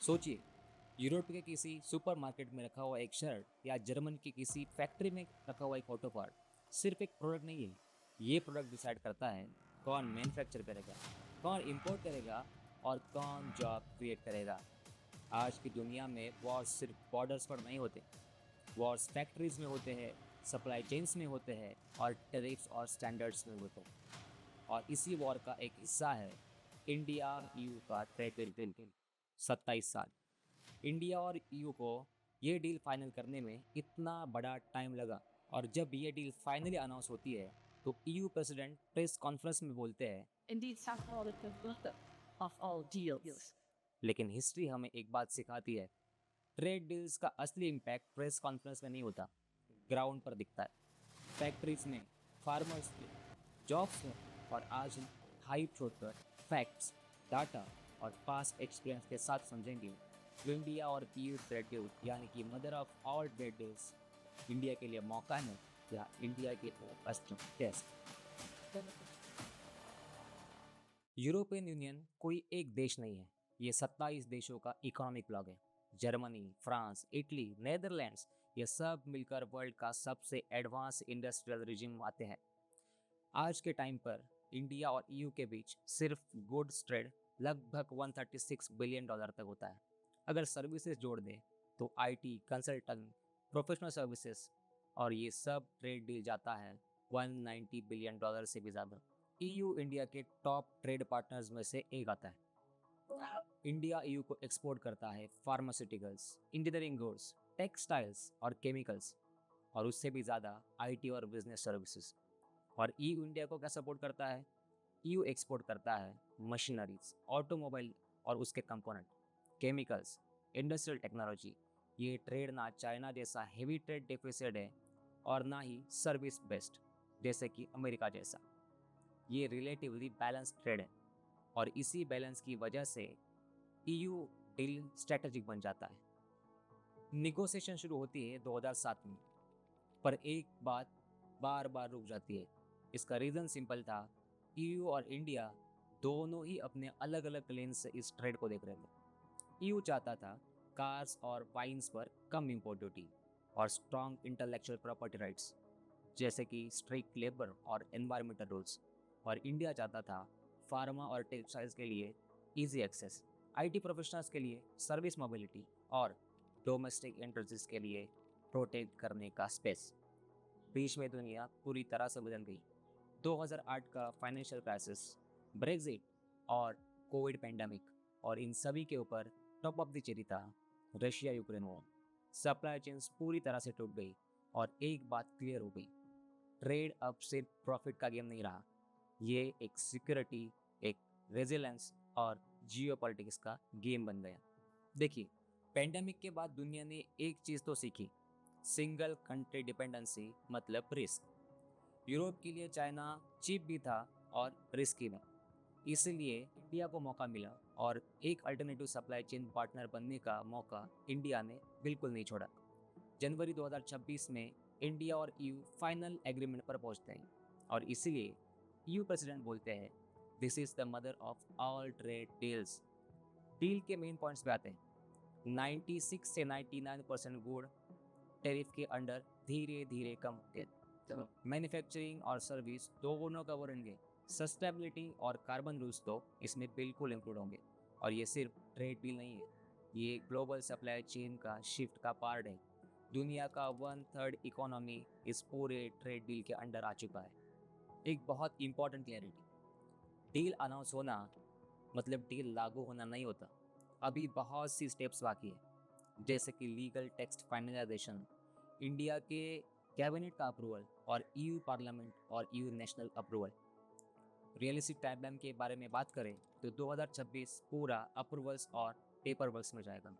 सोचिए, यूरोप के किसी सुपरमार्केट में रखा हुआ एक शर्ट या जर्मन की किसी फैक्ट्री में रखा हुआ एक ऑटो पार्ट सिर्फ एक प्रोडक्ट नहीं है। ये प्रोडक्ट डिसाइड करता है कौन मैन्युफैक्चर करेगा, कौन इंपोर्ट करेगा और कौन जॉब क्रिएट करेगा। आज की दुनिया में वॉर्स सिर्फ बॉर्डर्स पर नहीं होते, वॉर्स फैक्ट्रीज में होते हैं, सप्लाई चेन्स में होते हैं और टैरिफ्स और स्टैंडर्ड्स में होते हैं। और इसी वॉर का एक हिस्सा है इंडिया ईयू का ट्रेड डील। 27 साल इंडिया और ईयू को ये डील फाइनल करने में इतना बड़ा टाइम लगा, और जब ये डील फाइनली अनाउंस होती है तो ईयू प्रेसिडेंट प्रेस कॉन्फ्रेंस में बोलते हैं, Indeed, South Pole is the mother of all deals. लेकिन हिस्ट्री हमें एक बात सिखाती है, ट्रेड डील्स का असली इम्पैक्ट प्रेस कॉन्फ्रेंस में नहीं होता, ग्राउंड पर दिखता है। फैक्ट्रीज में, फार्मर्स में, जॉब्स में, और आज हम हाइप छोड़कर फैक्ट्स, डाटा और पास्ट एक्सपीरियंस के साथ समझेंगे तो इंडिया और ईयू ट्रेड डील यानी कि mother of all trade deals India के लिए मौका है या इंडिया के लिए कष्ट टेस्ट। यूरोपियन यूनियन कोई एक देश नहीं है, ये 27 देशों का इकोनॉमिक ब्लॉक है। जर्मनी, फ्रांस, इटली, नेदरलैंड्स, ये सब मिलकर वर्ल्ड का सबसे एडवांस इंडस्ट्रियल रिजिम आते हैं। आज के टाइम पर इंडिया और ईयू के बीच सिर्फ गुड्स ट्रेड लगभग 136 बिलियन डॉलर तक होता है। अगर सर्विसेज जोड़ दें तो आईटी, कंसल्टेंट, प्रोफेशनल सर्विसेज और ये सब ट्रेड डील जाता है 190 बिलियन डॉलर से भी ज़्यादा। ईयू इंडिया के टॉप ट्रेड पार्टनर्स में से एक आता है। इंडिया ईयू को एक्सपोर्ट करता है फार्मास्यूटिकल्स, इंजीनियरिंग गुड्स, टेक्सटाइल्स और केमिकल्स, और उससे भी ज़्यादा आईटी और बिजनेस सर्विसेज। और ईयू इंडिया को क्या सपोर्ट करता है? ईयू एक्सपोर्ट करता है मशीनरीज, ऑटोमोबाइल और उसके कंपोनेंट, केमिकल्स, इंडस्ट्रियल टेक्नोलॉजी। ये ट्रेड ना चाइना जैसा हेवी ट्रेड डेफिसिट है और ना ही सर्विस बेस्ड जैसे कि अमेरिका जैसा। ये रिलेटिवली बैलेंस ट्रेड है, और इसी बैलेंस की वजह से ईयू डील स्ट्रेटेजिक बन जाता है। निगोशिएशन शुरू होती है 2007 में, पर एक बात बार बार रुक जाती है। इसका रीज़न सिंपल था, ईयू और इंडिया दोनों ही अपने अलग अलग लेंस से इस ट्रेड को देख रहे थे। ईयू चाहता था कार्स और वाइन्स पर कम इंपोर्ट ड्यूटी और स्ट्रॉन्ग इंटेलेक्चुअल प्रॉपर्टी राइट्स जैसे कि स्ट्रिक्ट लेबर और एनवायरमेंटल रूल्स, और इंडिया चाहता था फार्मा और टेक्सटाइल्स के लिए इजी एक्सेस, आईटी प्रोफेशनल्स के लिए सर्विस मोबिलिटी और डोमेस्टिक इंडस्ट्रीज के लिए प्रोटेक्ट करने का स्पेस। बीच में दुनिया पूरी तरह से बदल गई। 2008 का फाइनेंशियल क्राइसिस, ब्रेग्जिट और कोविड पेंडेमिक, और इन सभी के ऊपर टॉप ऑफ द चेरी था Russia Ukraine war. Supply chains पूरी तरह से टूट गई और एक बात क्लियर हो गई, ट्रेड अब सिर्फ प्रॉफिट का गेम नहीं रहा, ये एक सिक्योरिटी, एक रेजिलेंस और जियोपॉलिटिक्स का गेम बन गया। देखिए, पेंडेमिक के बाद दुनिया ने एक चीज़ तो सीखी, सिंगल कंट्री डिपेंडेंसी मतलब रिस्क। यूरोप के लिए चाइना चीप भी था और रिस्की भी, इसलिए इंडिया को मौका मिला और एक अल्टरनेटिव सप्लाई चेन पार्टनर बनने का मौका इंडिया ने बिल्कुल नहीं छोड़ा। जनवरी 2026 में इंडिया और ईयू फाइनल एग्रीमेंट पर पहुंचते हैं, और इसीलिए ईयू प्रेसिडेंट बोलते हैं, this is the mother of all trade deals. Deal के मेन पॉइंट्स पे आते हैं। 96 से 99% गुड टैरिफ के अंडर धीरे धीरे कम होंगे। मैन्युफैक्चरिंग और सर्विस दोनों कवर होंगे। सस्टेनेबिलिटी और कार्बन रूल्स तो इसमें बिल्कुल इंक्लूड होंगे। और ये सिर्फ ट्रेड डील नहीं है, ये ग्लोबल सप्लाई चेन का शिफ्ट का पार्ट है। दुनिया का 1/3 इकोनॉमी इस पूरे ट्रेड डील के अंडर आ चुका है। एक बहुत इंपॉर्टेंट क्लैरिटी, डील अनाउंस होना मतलब डील लागू होना नहीं होता। अभी बहुत सी स्टेप्स बाकी है, जैसे कि लीगल टेक्स्ट फाइनलाइजेशन, इंडिया के कैबिनेट का अप्रूवल और ईयू पार्लियामेंट और EU national approval. Realistic timeline के बारे में बात करें तो 2026 पूरा अप्रूवल्स और पेपर वर्क्स में जाएगा।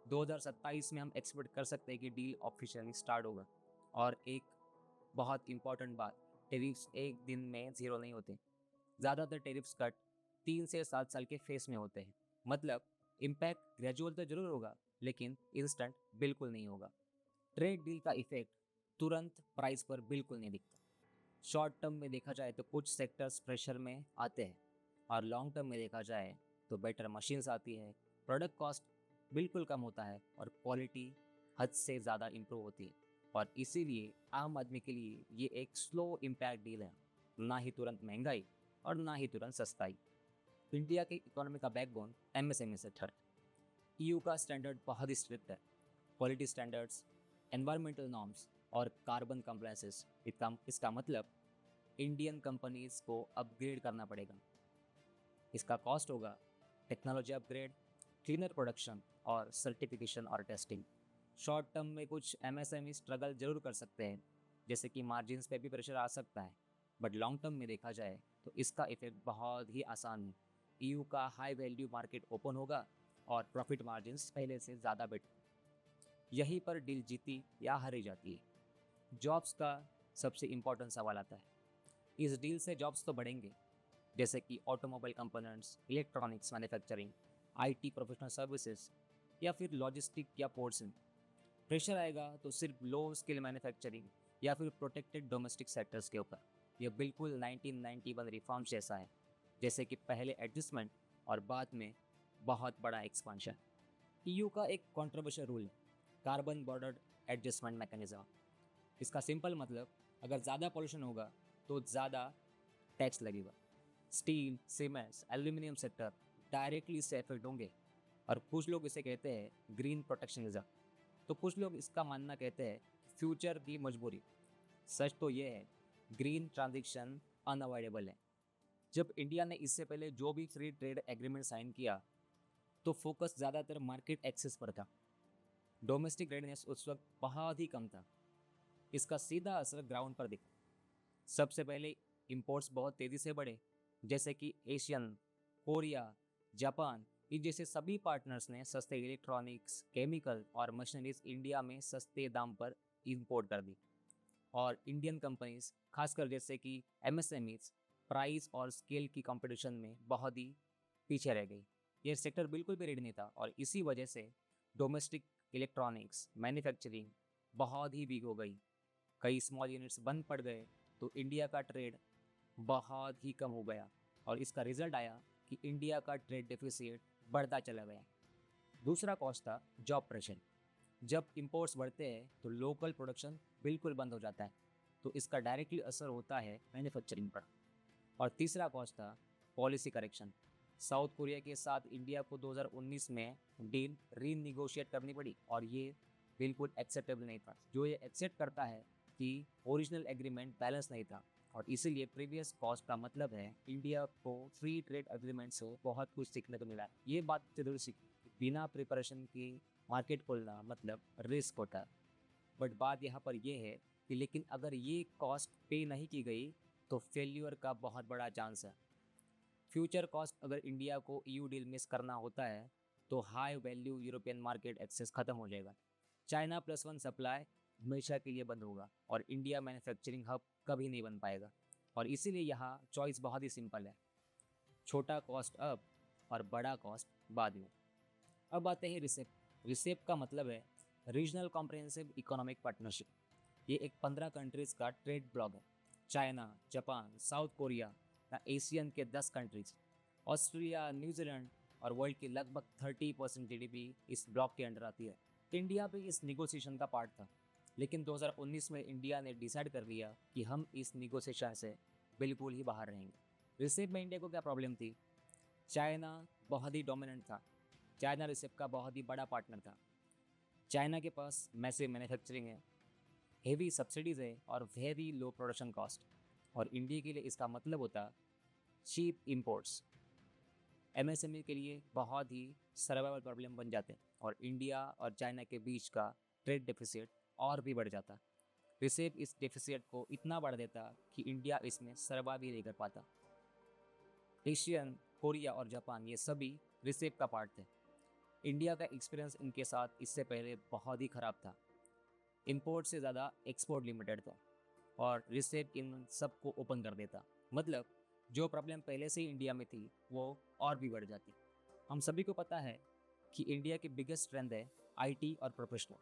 2027 में हम एक्सपेक्ट कर सकते हैं कि डील ऑफिशियली स्टार्ट होगा। और एक बहुत इंपॉर्टेंट बात, टेरिफ्स एक दिन में जीरो नहीं होते। ज़्यादातर टेरिफ्स कट 3 से 7 साल के फेस में होते हैं। मतलब इम्पैक्ट ग्रेजुअल तो जरूर होगा, लेकिन इंस्टेंट बिल्कुल नहीं होगा। ट्रेड डील का इफेक्ट तुरंत प्राइस पर बिल्कुल नहीं दिखता। शॉर्ट टर्म में देखा जाए तो कुछ सेक्टर्स प्रेशर में आते हैं, और लॉन्ग टर्म में देखा जाए तो बेटर मशीन्स आती है, प्रोडक्ट कॉस्ट बिल्कुल कम होता है और क्वालिटी हद से ज़्यादा इम्प्रूव होती है। और इसीलिए आम आदमी के लिए ये एक स्लो इम्पैक्ट डील है, ना ही तुरंत महंगाई और ना ही तुरंत सस्ताई। इंडिया की इकोनॉमी का बैकबोन एमएसएमई सेक्टर। ईयू का स्टैंडर्ड बहुत ही स्ट्रिक्ट है। क्वालिटी स्टैंडर्ड्स, एनवायरमेंटल नॉर्म्स और कार्बन कंप्लायंसेस। इसका मतलब इंडियन कंपनीज को अपग्रेड करना पड़ेगा। इसका कॉस्ट होगा टेक्नोलॉजी अपग्रेड, क्लीनर प्रोडक्शन और सर्टिफिकेशन और टेस्टिंग। शॉर्ट टर्म में कुछ एमएसएमई स्ट्रगल जरूर कर सकते हैं, जैसे कि मार्जिन्स पे भी प्रेशर आ सकता है, बट लॉन्ग टर्म में देखा जाए तो इसका इफेक्ट बहुत ही आसान है। ईयू का हाई वैल्यू मार्केट ओपन होगा और प्रॉफिट मार्जिन्स पहले से ज़्यादा बेटर। यहीं पर डील जीती या हारी जाती है। जॉब्स का सबसे इम्पोर्टेंट सवाल आता है। इस डील से जॉब्स तो बढ़ेंगे, जैसे कि automobile components, electronics manufacturing, IT professional services या फिर लॉजिस्टिक या पोर्ट्स में। प्रेशर आएगा तो सिर्फ लो स्किल मैन्युफैक्चरिंग या फिर प्रोटेक्टेड डोमेस्टिक सेक्टर्स के ऊपर। यह बिल्कुल 1991 रिफॉर्म जैसा है, जैसे कि पहले एडजस्टमेंट और बाद में बहुत बड़ा एक्सपांशन। ईयू का एक कंट्रोवर्शियल रूल है, कार्बन बॉर्डर एडजस्टमेंट मैकेनिज्म। इसका सिंपल मतलब, अगर ज़्यादा पॉल्यूशन होगा तो ज़्यादा टैक्स लगेगा। Steel, cements, aluminium sector directly इससे इफेक्ट होंगे। और कुछ लोग इसे कहते हैं ग्रीन प्रोटेक्शनिज्म, तो कुछ लोग इसका मानना कहते हैं फ्यूचर की मजबूरी। सच तो ये है, ग्रीन ट्रांजिशन अनअवॉइडेबल है। जब इंडिया ने इससे पहले जो भी फ्री ट्रेड एग्रीमेंट साइन किया तो फोकस ज़्यादातर मार्केट एक्सेस पर था। डोमेस्टिक रेडनेस उस वक्त बहुत ही कम था। इसका सीधा असर ग्राउंड पर दिखा। सबसे पहले इंपोर्ट्स बहुत तेज़ी से बढ़े, जैसे कि एशियन, कोरिया, जापान, इन जैसे सभी पार्टनर्स ने सस्ते इलेक्ट्रॉनिक्स, केमिकल और मशीनरीज इंडिया में सस्ते दाम पर इंपोर्ट कर दी। और इंडियन कंपनीज, खासकर जैसे कि एमएसएमईज, प्राइस और स्केल की कंपटीशन में बहुत ही पीछे रह गई। ये सेक्टर बिल्कुल भी रेडी नहीं था और इसी वजह से डोमेस्टिक इलेक्ट्रॉनिक्स मैन्युफैक्चरिंग बहुत ही वीक हो गई। कई स्मॉल यूनिट्स बंद पड़ गए तो इंडिया का ट्रेड बहुत ही कम हो गया और इसका रिजल्ट आया कि इंडिया का ट्रेड डेफिसिट बढ़ता चला गया। दूसरा कॉस्ट था जॉब प्रेशर। जब इंपोर्ट्स बढ़ते हैं तो लोकल प्रोडक्शन बिल्कुल बंद हो जाता है, तो इसका डायरेक्टली असर होता है मैन्युफैक्चरिंग पर। और तीसरा कॉस्ट था पॉलिसी करेक्शन। साउथ कोरिया के साथ इंडिया को 2019 में डील रीनिगोशिएट करनी पड़ी और ये बिल्कुल एक्सेप्टेबल नहीं था। जो ये एक्सेप्ट करता है कि ओरिजिनल एग्रीमेंट बैलेंस नहीं था और इसीलिए प्रीवियस कॉस्ट का मतलब है इंडिया को फ्री ट्रेड एग्रीमेंट से बहुत कुछ सीखने को मिला। ये बात जरूर सीखी, बिना प्रिपरेशन की मार्केट खोलना मतलब रिस्क होता है। बट बात यहाँ पर यह है कि लेकिन अगर ये कॉस्ट पे नहीं की गई तो फेल्यूर का बहुत बड़ा चांस है। फ्यूचर कॉस्ट, अगर इंडिया को ईयू डील मिस करना होता है तो high value European market access खत्म हो जाएगा। चाइना प्लस वन सप्लाई हमेशा के लिए बंद होगा और इंडिया मैन्युफैक्चरिंग हब कभी नहीं बन पाएगा। और इसीलिए यहाँ चॉइस बहुत ही सिंपल है, छोटा कॉस्ट अब और बड़ा कॉस्ट बाद में। अब आते हैं रिसेप। रिसेप का मतलब है रीजनल कॉम्प्रिहेंसिव इकोनॉमिक पार्टनरशिप। ये एक 15 कंट्रीज़ का ट्रेड ब्लॉक है। चाइना, जापान, साउथ कोरिया या एशियन के 10 कंट्रीज, ऑस्ट्रेलिया, न्यूजीलैंड और वर्ल्ड की लगभग 30% जीडीपी इस ब्लॉक के अंडर आती है। इंडिया भी इस निगोसिएशन का पार्ट था, लेकिन 2019 में इंडिया ने डिसाइड कर लिया कि हम इस निगोसिएशन से बिल्कुल ही बाहर रहेंगे। रिसेप में इंडिया को क्या प्रॉब्लम थी? चाइना बहुत ही डोमिनेंट था। चाइना रिसेप का बहुत ही बड़ा पार्टनर था। चाइना के पास मैसिव मैन्युफैक्चरिंग है, हेवी सब्सिडीज़ है और वेरी लो प्रोडक्शन कॉस्ट। और इंडिया के लिए इसका मतलब होता चीप इंपोर्ट्स। एमएसएमई के लिए बहुत ही सर्वाइवल प्रॉब्लम बन जाते और इंडिया और चाइना के बीच का ट्रेड डेफिसिट और भी बढ़ जाता। रिसेप इस डेफिसिट को इतना बढ़ा देता कि इंडिया इसमें सर्वाइव ही नहीं कर पाता। एशियन, कोरिया और जापान ये सभी रिसेप का पार्ट थे। इंडिया का एक्सपीरियंस इनके साथ इससे पहले बहुत ही ख़राब था। इंपोर्ट से ज़्यादा एक्सपोर्ट लिमिटेड था और रिसेप इन सबको ओपन कर देता। मतलब जो प्रॉब्लम पहले से ही इंडिया में थी वो और भी बढ़ जाती। हम सभी को पता है कि इंडिया की बिगेस्ट स्ट्रेंथ है आईटी और प्रोफेशनल।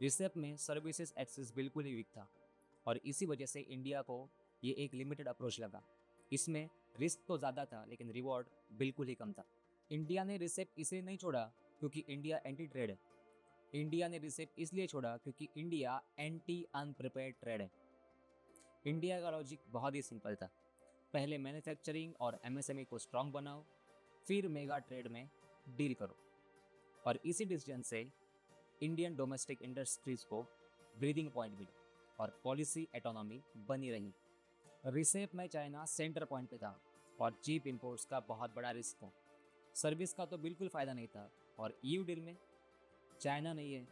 रिसेप में सर्विसेज एक्सेस बिल्कुल ही वीक था और इसी वजह से इंडिया को ये एक लिमिटेड अप्रोच लगा। इसमें रिस्क तो ज़्यादा था लेकिन रिवॉर्ड बिल्कुल ही कम था। इंडिया ने रिसेप इसलिए नहीं छोड़ा क्योंकि इंडिया एंटी ट्रेड है। इंडिया ने रिसेप इसलिए छोड़ा क्योंकि इंडिया एंटी अनप्रिपेयर्ड ट्रेड है। इंडिया का लॉजिक बहुत ही सिंपल था, पहले मैन्युफैक्चरिंग और एमएसएमई को स्ट्रांग बनाओ, फिर मेगा ट्रेड में डील करो। और इसी डिसीजन से इंडियन डोमेस्टिक इंडस्ट्रीज को ब्रीदिंग पॉइंट मिला और पॉलिसी एटोनॉमी बनी रही। रिसेप में चाइना सेंटर पॉइंट पे था और चीप इंपोर्ट्स का बहुत बड़ा रिस्क था। सर्विस का तो बिल्कुल फ़ायदा नहीं था। और ईयू डील में चाइना नहीं है,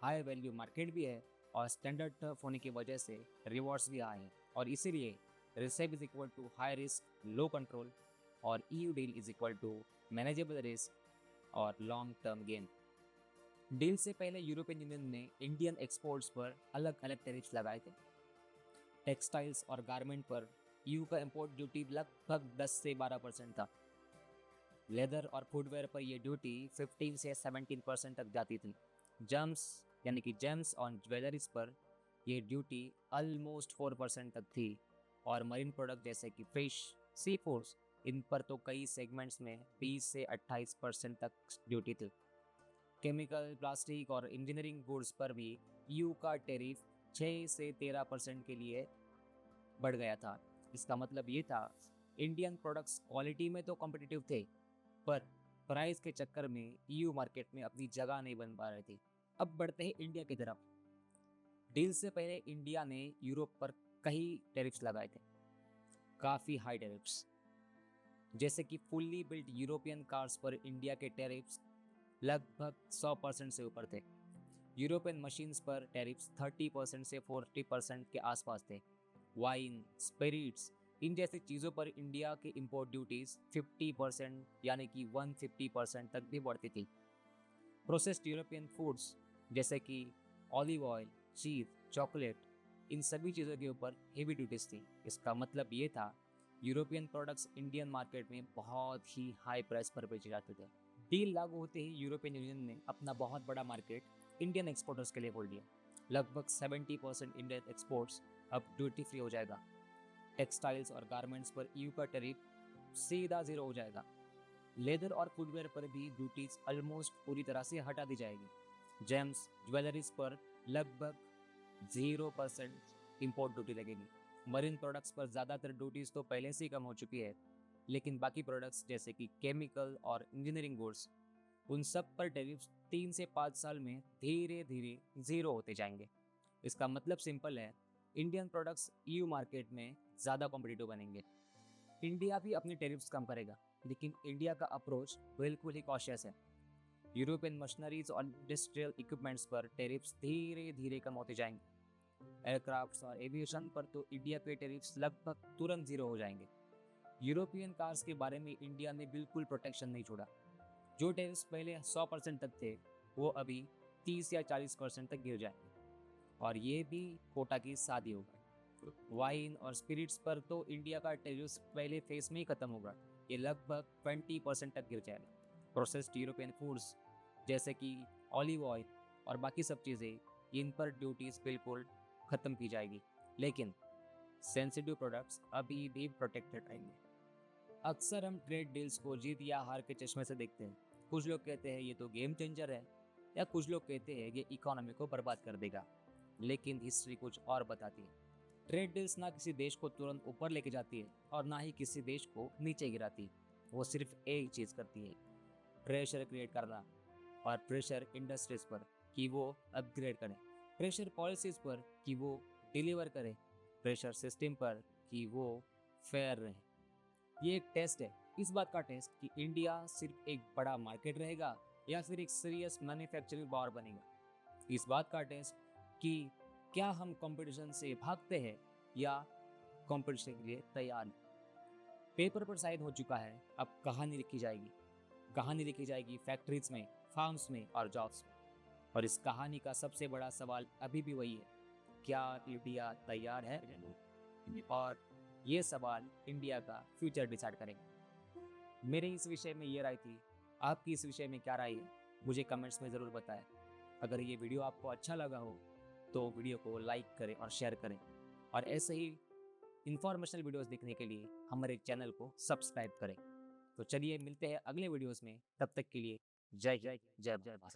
हाई वैल्यू मार्केट भी है और स्टैंडर्ड टफ होने की वजह से रिवॉर्ड्स भी आए हैं। और इसीलिए RCEP is equal to high risk low control और EU deal is equal to manageable risk और लॉन्ग टर्म गेन। डील से पहले यूरोपियन यूनियन ने इंडियन एक्सपोर्ट्स पर अलग अलग टैरिफ्स लगाए थे। टेक्सटाइल्स और गारमेंट पर ईयू का इंपोर्ट ड्यूटी लगभग 10 से 12% था। लेदर और फुटवेयर पर यह ड्यूटी 15 से 17% तक जाती थी। जम्स यानी कि जेम्स और ज्वेलरीज पर यह ड्यूटी ऑलमोस्ट 4% तक थी। और मरीन प्रोडक्ट जैसे कि फिश, सी फूड्स, इन पर तो कई सेगमेंट्स में 20 से 28% तक ड्यूटी थी। केमिकल, प्लास्टिक और इंजीनियरिंग गुड्स पर भी ईयू का टैरिफ 6 से 13% के लिए बढ़ गया था। इसका मतलब ये था इंडियन प्रोडक्ट्स क्वालिटी में तो कॉम्पिटिटिव थे, पर प्राइस के चक्कर में ईयू मार्केट में अपनी जगह नहीं बन पा रहे थे। अब बढ़ते हैं इंडिया की तरफ। डील से पहले इंडिया ने यूरोप पर कई टैरिफ्स लगाए थे, काफ़ी हाई टैरिफ्स। जैसे कि फुल्ली बिल्ट यूरोपियन कार्स पर इंडिया के टैरिफ्स लगभग 100% से ऊपर थे। यूरोपियन मशीन्स पर टैरिफ्स 30% से 40% के आसपास थे। वाइन, स्पिरिट्स, इन जैसी चीज़ों पर इंडिया की इंपोर्ट ड्यूटीज 50% यानी कि 150% तक भी बढ़ती थी। प्रोसेस्ड यूरोपियन फूड्स जैसे कि ऑलिव ऑयल, चीज़, चॉकलेट, इन सभी चीज़ों के ऊपर हेवी ड्यूटीज थी। इसका मतलब ये था यूरोपियन प्रोडक्ट्स इंडियन मार्केट में बहुत ही हाई प्राइस पर बेचे जाते थे। डील लागू होते ही यूरोपियन यूनियन ने अपना बहुत बड़ा मार्केट इंडियन एक्सपोर्टर्स के लिए खोल दिया। लगभग 70% इंडियन एक्सपोर्ट्स अब ड्यूटी फ्री हो जाएगा। टेक्सटाइल्स और गारमेंट्स पर ईयू का टैरिफ सीधा जीरो हो जाएगा। लेदर और फुटवेयर पर भी ड्यूटीज ऑलमोस्ट पूरी तरह से हटा दी जाएगी। जेम्स, ज्वेलरीज पर लगभग 0% इंपोर्ट ड्यूटी लगेगी। मरीन प्रोडक्ट्स पर ज़्यादातर ड्यूटीज तो पहले से ही कम हो चुकी है, लेकिन बाकी प्रोडक्ट्स जैसे कि केमिकल और इंजीनियरिंग गुड्स, उन सब पर टैरिफ्स 3 से 5 साल में धीरे धीरे ज़ीरो होते जाएंगे। इसका मतलब सिंपल है, इंडियन प्रोडक्ट्स ईयू मार्केट में ज़्यादा कॉम्पिटिटिव बनेंगे। इंडिया भी अपने टैरिफ्स कम करेगा, लेकिन इंडिया का अप्रोच बिल्कुल ही कॉशियस है। यूरोपियन मशीनरीज और इंडस्ट्रियल इक्विपमेंट्स पर टैरिफ्स धीरे धीरे कम होते जाएंगे। एयरक्राफ्ट्स और एविएशन पर तो इंडिया के टैरिफ्स लगभग तुरंत जीरो हो जाएंगे। यूरोपियन कार्स के बारे में इंडिया ने बिल्कुल प्रोटेक्शन नहीं छोड़ा। जो टैरिफ्स पहले 100% तक थे, वो अभी 30 या 40% तक गिर जाएंगे। और ये भी कोटा की शादी होगा। वाइन और स्पिरिट्स पर तो इंडिया का टैरिफ पहले फेज में ही खत्म होगा, ये लगभग 20% तक गिर जाएगा। प्रोसेस्ड यूरोपियन फूड्स जैसे कि ऑलिव ऑयल और बाकी सब चीज़ें, इन पर ड्यूटीज बिल्कुल ख़त्म की जाएगी, लेकिन सेंसिटिव प्रोडक्ट्स अभी भी प्रोटेक्टेड रहेंगे। अक्सर हम ट्रेड डील्स को जीत या हार के चश्मे से देखते हैं। कुछ लोग कहते हैं ये तो गेम चेंजर है, या कुछ लोग कहते हैं ये इकोनॉमी को बर्बाद कर देगा। लेकिन हिस्ट्री कुछ और बताती है। ट्रेड डील्स ना किसी देश को तुरंत ऊपर लेके जाती है और ना ही किसी देश को नीचे गिराती है। वो सिर्फ एक चीज़ करती है, प्रेशर क्रिएट करना। और प्रेशर इंडस्ट्रीज पर कि वो अपग्रेड करें, प्रेशर पॉलिसीज पर कि वो डिलीवर करें, प्रेशर सिस्टम पर कि वो फेयर रहे। ये एक टेस्ट है, इस बात का टेस्ट कि इंडिया सिर्फ एक बड़ा मार्केट रहेगा या फिर एक सीरियस मैन्युफैक्चरिंग पावर बनेगा। इस बात का टेस्ट कि क्या हम कंपटीशन से भागते हैं या कंपटीशन के लिए तैयार हैं। पेपर पर साइन हो चुका है, अब कहानी लिखी जाएगी। कहानी लिखी जाएगी फैक्ट्रीज में, फार्म्स में और जॉब्स में। और इस कहानी का सबसे बड़ा सवाल अभी भी वही है, क्या इंडिया तैयार है? और ये सवाल इंडिया का फ्यूचर डिसाइड करेंगे। मेरे इस विषय में ये राय थी, आपकी इस विषय में क्या राय है मुझे कमेंट्स में ज़रूर बताएं। अगर ये वीडियो आपको अच्छा लगा हो तो वीडियो को लाइक करें और शेयर करें, और ऐसे ही इंफॉर्मेशनल वीडियोस देखने के लिए हमारे चैनल को सब्सक्राइब करें। तो चलिए मिलते हैं अगले वीडियोस में, तब तक के लिए जय हिंद, जय भारत।